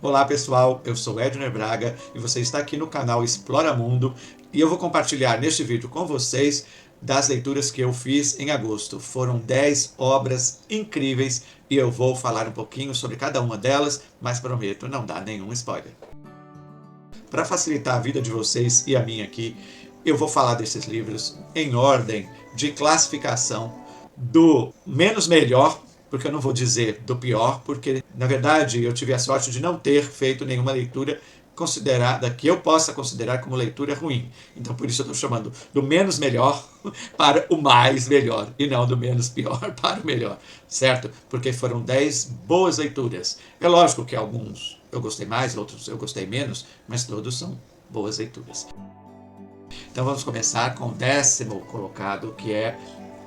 Olá pessoal, eu sou Edner Braga e você está aqui no canal Explora Mundo e eu vou compartilhar neste vídeo com vocês das leituras que eu fiz em agosto. Foram 10 obras incríveis e eu vou falar um pouquinho sobre cada uma delas, mas prometo não dar nenhum spoiler. Para facilitar a vida de vocês e a minha aqui, eu vou falar desses livros em ordem de classificação do menos melhor, porque eu não vou dizer do pior, porque na verdade eu tive a sorte de não ter feito nenhuma leitura considerada que eu possa considerar como leitura ruim. Então por isso eu estou chamando do menos melhor para o mais melhor e não do menos pior para o melhor, certo? Porque foram 10 boas leituras. É lógico que alguns eu gostei mais, outros eu gostei menos, mas todos são boas leituras. Então vamos começar com o 10º colocado, que é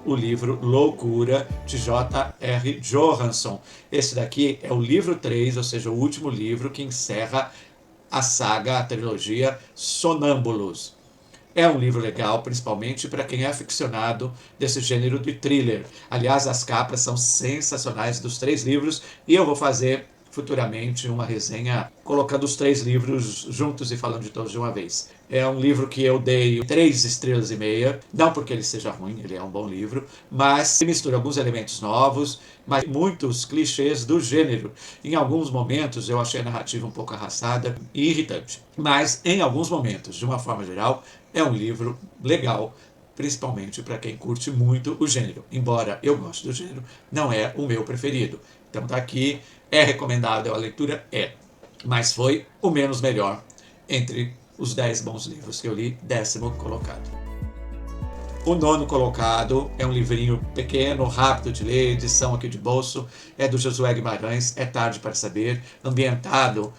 o livro Loucura, de J.R. Johansson. Esse daqui é o livro 3, ou seja, o último livro que encerra a saga, a trilogia Sonâmbulos. É um livro legal, principalmente para quem é aficionado desse gênero de thriller. Aliás, as capas são sensacionais dos 3 livros e eu vou fazer futuramente uma resenha colocando os 3 livros juntos e falando de todos de uma vez. É um livro que eu dei 3 estrelas e meia, não porque ele seja ruim, ele é um bom livro, mas mistura alguns elementos novos, mas muitos clichês do gênero. Em alguns momentos eu achei a narrativa um pouco arrastada e irritante, mas em alguns momentos, de uma forma geral, é um livro legal, principalmente para quem curte muito o gênero. Embora eu goste do gênero, não é o meu preferido. Então tá aqui, é recomendável a leitura? É. Mas foi o menos melhor entre os 10 bons livros que eu li, 10º colocado. O 9º colocado é um livrinho pequeno, rápido de ler, edição aqui de bolso, é do Josué Guimarães, É Tarde para Saber, ambientado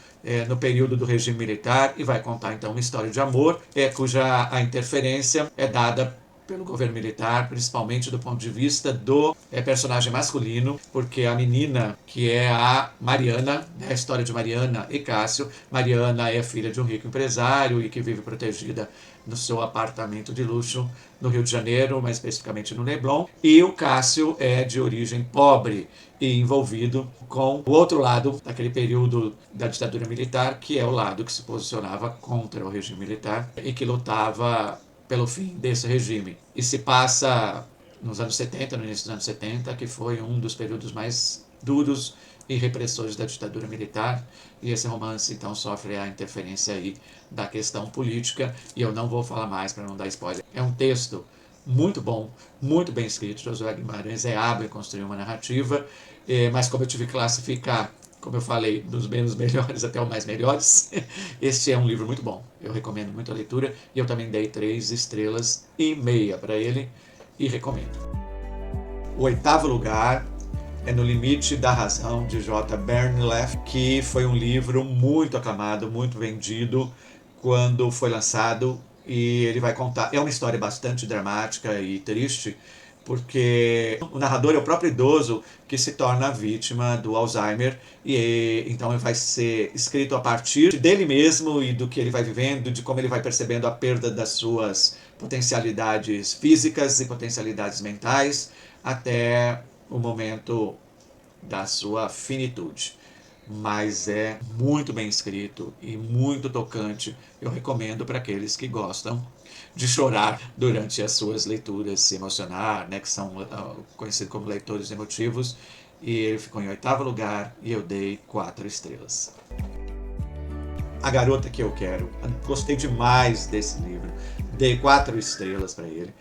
no período do regime militar e vai contar então uma história de amor, cuja a interferência é dada pelo governo militar, principalmente do ponto de vista do personagem masculino, porque a menina, que é a Mariana, a história de Mariana e Cássio, Mariana é filha de um rico empresário e que vive protegida no seu apartamento de luxo no Rio de Janeiro, mais especificamente no Leblon, e o Cássio é de origem pobre e envolvido com o outro lado daquele período da ditadura militar, que é o lado que se posicionava contra o regime militar e que lutava pelo fim desse regime. E se passa nos anos 70, no início dos anos 70, que foi um dos períodos mais duros e repressores da ditadura militar, e esse romance então sofre a interferência aí da questão política, e eu não vou falar mais para não dar spoiler. É um texto muito bom, muito bem escrito. Josué Guimarães é hábil em construir uma narrativa, mas como eu tive que classificar, como eu falei, dos menos melhores até os mais melhores, este é um livro muito bom. Eu recomendo muito a leitura e eu também dei 3 estrelas e meia para ele e recomendo. O 8º lugar é No Limite da Razão, de J. Bernleff, que foi um livro muito aclamado, muito vendido quando foi lançado, e ele vai contar, é uma história bastante dramática e triste, porque o narrador é o próprio idoso que se torna vítima do Alzheimer, e então ele vai ser escrito a partir dele mesmo e do que ele vai vivendo, de como ele vai percebendo a perda das suas potencialidades físicas e potencialidades mentais, até o momento da sua finitude. Mas é muito bem escrito e muito tocante. Eu recomendo para aqueles que gostam de chorar durante as suas leituras, se emocionar, né, que são conhecidos como leitores emotivos. E ele ficou em 8º lugar e eu dei 4 estrelas. A Garota que Eu Quero. Gostei demais desse livro. Dei 4 estrelas para ele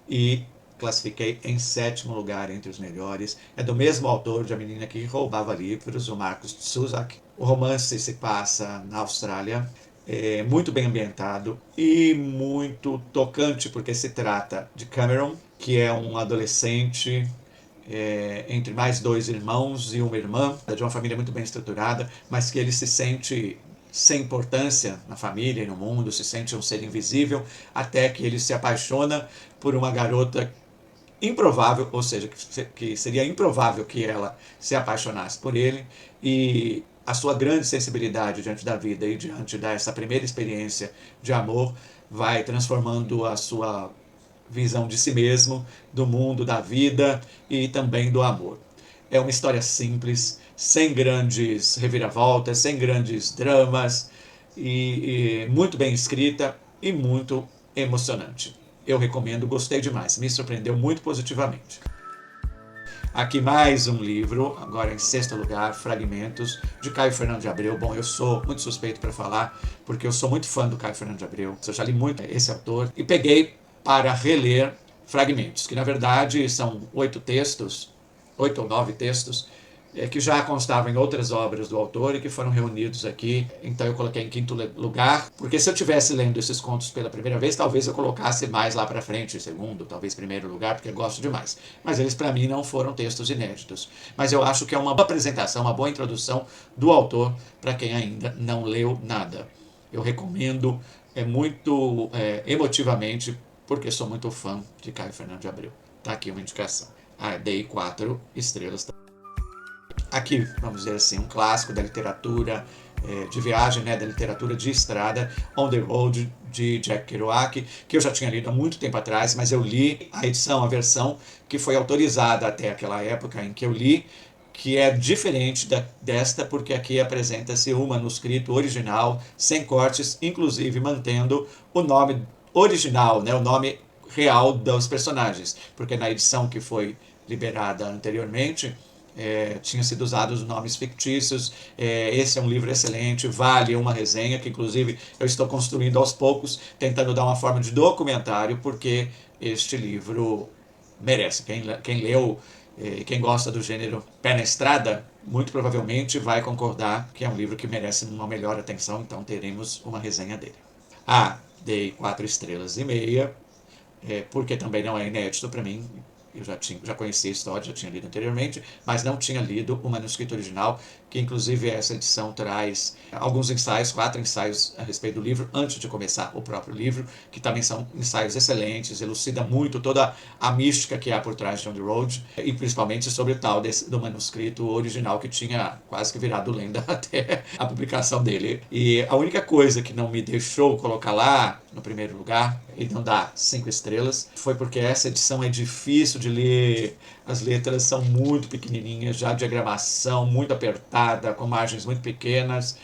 e classifiquei em 7º lugar entre os melhores. É do mesmo autor de A Menina que Roubava Livros, o Marcus Zusak. O romance se passa na Austrália, é muito bem ambientado e muito tocante, porque se trata de Cameron, que é um adolescente entre mais 2 irmãos e uma irmã, de uma família muito bem estruturada, mas que ele se sente sem importância na família e no mundo, se sente um ser invisível, até que ele se apaixona por uma garota improvável, ou seja, que seria improvável que ela se apaixonasse por ele, e a sua grande sensibilidade diante da vida e diante dessa primeira experiência de amor vai transformando a sua visão de si mesmo, do mundo, da vida e também do amor. É uma história simples, sem grandes reviravoltas, sem grandes dramas, e muito bem escrita e muito emocionante. Eu recomendo, gostei demais, me surpreendeu muito positivamente. Aqui mais um livro, agora em sexto lugar, Fragmentos, de Caio Fernando de Abreu. Bom, eu sou muito suspeito para falar, porque eu sou muito fã do Caio Fernando de Abreu. Eu já li muito esse autor e peguei para reler Fragmentos, que na verdade são 8 textos, 8 ou 9 textos, que já constavam em outras obras do autor e que foram reunidos aqui. Então eu coloquei em quinto lugar, porque se eu estivesse lendo esses contos pela primeira vez, talvez eu colocasse mais lá para frente, segundo, talvez primeiro lugar, porque eu gosto demais. Mas eles para mim não foram textos inéditos. Mas eu acho que é uma boa apresentação, uma boa introdução do autor para quem ainda não leu nada. Eu recomendo muito emotivamente, porque sou muito fã de Caio Fernando de Abreu. Tá aqui uma indicação. Dei 4 estrelas. Aqui, vamos dizer assim, um clássico da literatura de viagem, né, da literatura de estrada, On the Road, de Jack Kerouac, que eu já tinha lido há muito tempo atrás, mas eu li a edição, a versão que foi autorizada até aquela época em que eu li, que é diferente desta, porque aqui apresenta-se o manuscrito original, sem cortes, inclusive mantendo o nome original, né, o nome real dos personagens, porque na edição que foi liberada anteriormente, tinha sido usados nomes fictícios. Esse é um livro excelente, vale uma resenha, que inclusive eu estou construindo aos poucos, tentando dar uma forma de documentário, porque este livro merece. Quem leu, quem gosta do gênero pé na estrada, muito provavelmente vai concordar que é um livro que merece uma melhor atenção, então teremos uma resenha dele. Dei 4 estrelas e meia, porque também não é inédito para mim. Eu já conhecia a história, já tinha lido anteriormente, mas não tinha lido o manuscrito original, que inclusive essa edição traz alguns ensaios, 4 ensaios a respeito do livro, antes de começar o próprio livro, que também são ensaios excelentes, elucida muito toda a mística que há por trás de On the Road, e principalmente sobre o tal do manuscrito original, que tinha quase que virado lenda até a publicação dele. E a única coisa que não me deixou colocar lá no primeiro lugar e não dar 5 estrelas foi porque essa edição é difícil de ler, as letras são muito pequenininhas, já a diagramação muito apertada, com margens muito pequenas,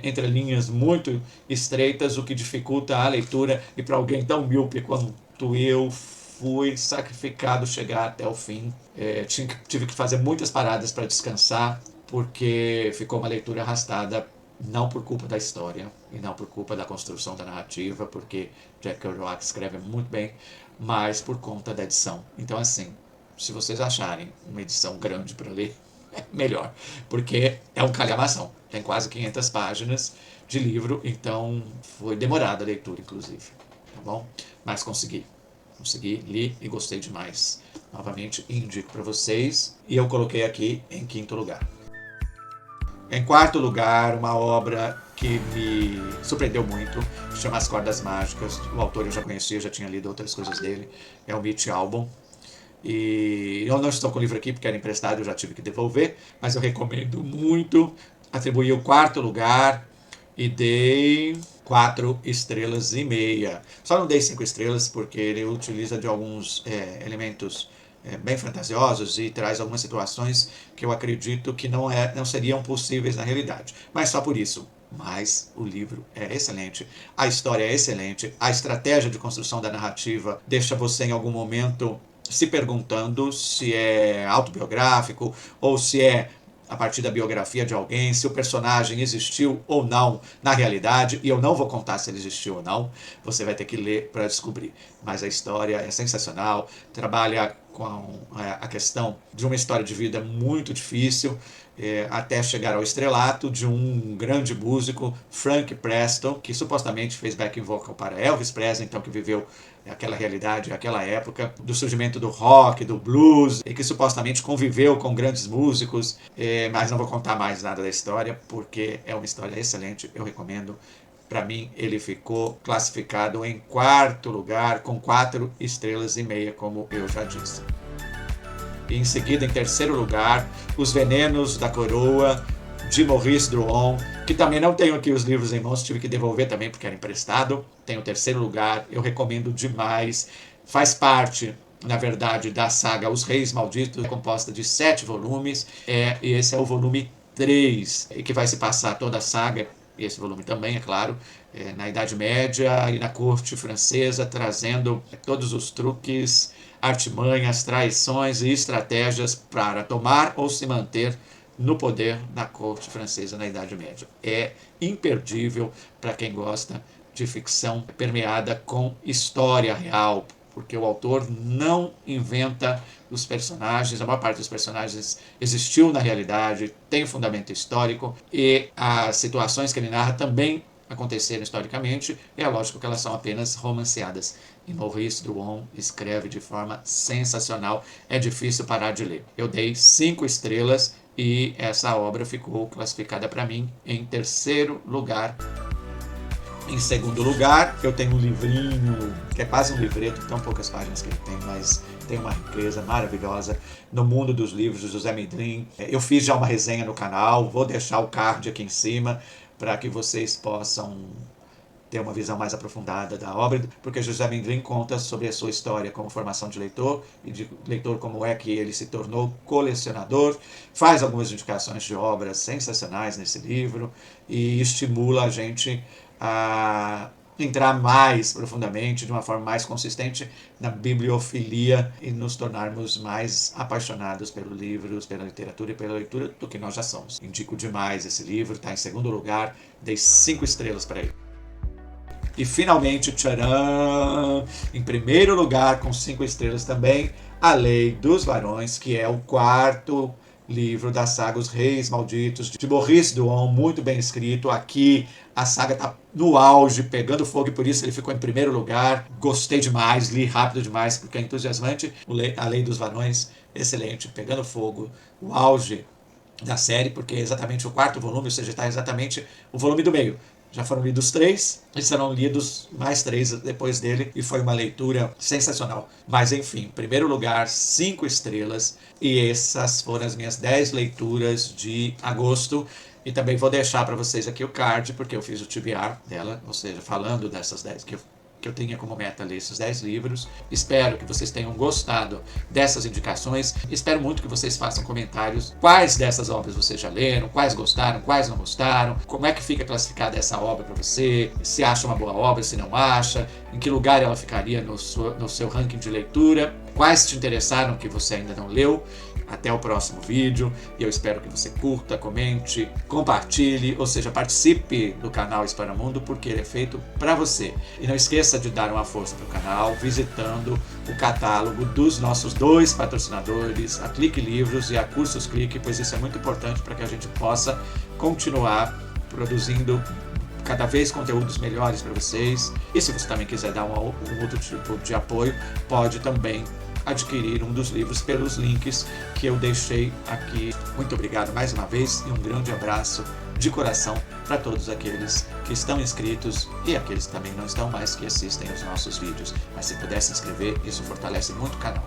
entre linhas muito estreitas, o que dificulta a leitura, e para alguém tão míope quanto eu, fui sacrificado chegar até o fim. Tive que fazer muitas paradas para descansar, porque ficou uma leitura arrastada, não por culpa da história e não por culpa da construção da narrativa, porque Jack Kerouac escreve muito bem, mas por conta da edição. Então, assim, se vocês acharem uma edição grande para ler, é melhor, porque é um calhamação, tem quase 500 páginas de livro, então foi demorada a leitura, inclusive, tá bom? Mas consegui, li e gostei demais. Novamente, indico para vocês, e eu coloquei aqui em quinto lugar. Em quarto lugar, uma obra que me surpreendeu muito, chama As Cordas Mágicas. O autor eu já conhecia, já tinha lido outras coisas dele, é o Mitch Albom. E eu não estou com o livro aqui porque era emprestado, eu já tive que devolver, mas eu recomendo muito. Atribuí o quarto lugar e dei 4 estrelas e meia. Só não dei 5 estrelas porque ele utiliza de alguns elementos bem fantasiosos e traz algumas situações que eu acredito que não seriam possíveis na realidade. Mas só por isso. Mas o livro é excelente, a história é excelente, a estratégia de construção da narrativa deixa você em algum momento se perguntando se é autobiográfico ou se é a partir da biografia de alguém, se o personagem existiu ou não na realidade, e eu não vou contar se ele existiu ou não, você vai ter que ler para descobrir. Mas a história é sensacional, trabalha com a questão de uma história de vida muito difícil, até chegar ao estrelato de um grande músico, Frank Preston, que supostamente fez backing vocal para Elvis Presley, então que viveu aquela realidade, aquela época do surgimento do rock, do blues, e que supostamente conviveu com grandes músicos, mas não vou contar mais nada da história, porque é uma história excelente, eu recomendo. Para mim, ele ficou classificado em quarto lugar, com 4 estrelas e meia, como eu já disse. E em seguida, em terceiro lugar, Os Venenos da Coroa, de Maurice Druon, que também não tenho aqui os livros em mãos, tive que devolver também porque era emprestado. Tem o terceiro lugar, eu recomendo demais. Faz parte na verdade, da saga Os Reis Malditos, composta de 7 volumes, e esse é o volume 3, que vai se passar toda a saga, e esse volume também, é claro, na Idade Média e na corte francesa, trazendo todos os truques, artimanhas, traições e estratégias para tomar ou se manter no poder da corte francesa na Idade Média. É imperdível para quem gosta de ficção permeada com história real, porque o autor não inventa os personagens, a maior parte dos personagens existiu na realidade, tem fundamento histórico, e as situações que ele narra também aconteceram historicamente, e é lógico que elas são apenas romanceadas. E Maurice Druon escreve de forma sensacional, é difícil parar de ler. Eu dei 5 estrelas e essa obra ficou classificada para mim em 3º lugar. Em 2º lugar, eu tenho um livrinho, que é quase um livreto, tão poucas páginas que ele tem, mas tem uma riqueza maravilhosa, No Mundo dos Livros, de José Mendrin. Eu fiz já uma resenha no canal, vou deixar o card aqui em cima, para que vocês possam ter uma visão mais aprofundada da obra, porque José Mendrin conta sobre a sua história como formação de leitor, e de leitor como é que ele se tornou colecionador, faz algumas indicações de obras sensacionais nesse livro, e estimula a gente a entrar mais profundamente, de uma forma mais consistente, na bibliofilia e nos tornarmos mais apaixonados pelos livros, pela literatura e pela leitura do que nós já somos. Indico demais esse livro, está em 2º lugar, dei 5 estrelas para ele. E finalmente, tcharam, em 1º lugar, com 5 estrelas também, A Lei dos Varões, que é o 4º livro da saga Os Reis Malditos, de Maurice Druon, muito bem escrito. Aqui a saga está no auge, pegando fogo, e por isso ele ficou em 1º lugar. Gostei demais, li rápido demais, porque é entusiasmante. A Lei dos Varões, excelente, pegando fogo, o auge da série, porque é exatamente o 4º volume, ou seja, está exatamente o volume do meio. Já foram lidos 3 e serão lidos mais 3 depois dele, e foi uma leitura sensacional. Mas enfim, em 1º lugar, 5 estrelas, e essas foram as minhas 10 leituras de agosto. E também vou deixar para vocês aqui o card, porque eu fiz o TBR dela, ou seja, falando dessas 10 que eu tinha como meta ler esses 10 livros. Espero que vocês tenham gostado dessas indicações. Espero muito que vocês façam comentários. Quais dessas obras vocês já leram? Quais gostaram? Quais não gostaram? Como é que fica classificada essa obra para você? Se acha uma boa obra, se não acha? Em que lugar ela ficaria no seu ranking de leitura? Quais te interessaram que você ainda não leu? Até o próximo vídeo, e eu espero que você curta, comente, compartilhe, ou seja, participe do canal Explora Mundo, porque ele é feito para você. E não esqueça de dar uma força para o canal, visitando o catálogo dos nossos 2 patrocinadores, a Clique Livros e a Cursos Clique, pois isso é muito importante para que a gente possa continuar produzindo cada vez conteúdos melhores para vocês. E se você também quiser dar um outro tipo de apoio, pode também adquirir um dos livros pelos links que eu deixei aqui. Muito obrigado mais uma vez, e um grande abraço de coração para todos aqueles que estão inscritos e aqueles que também não estão, mas que assistem os nossos vídeos. Mas se puder se inscrever, isso fortalece muito o canal.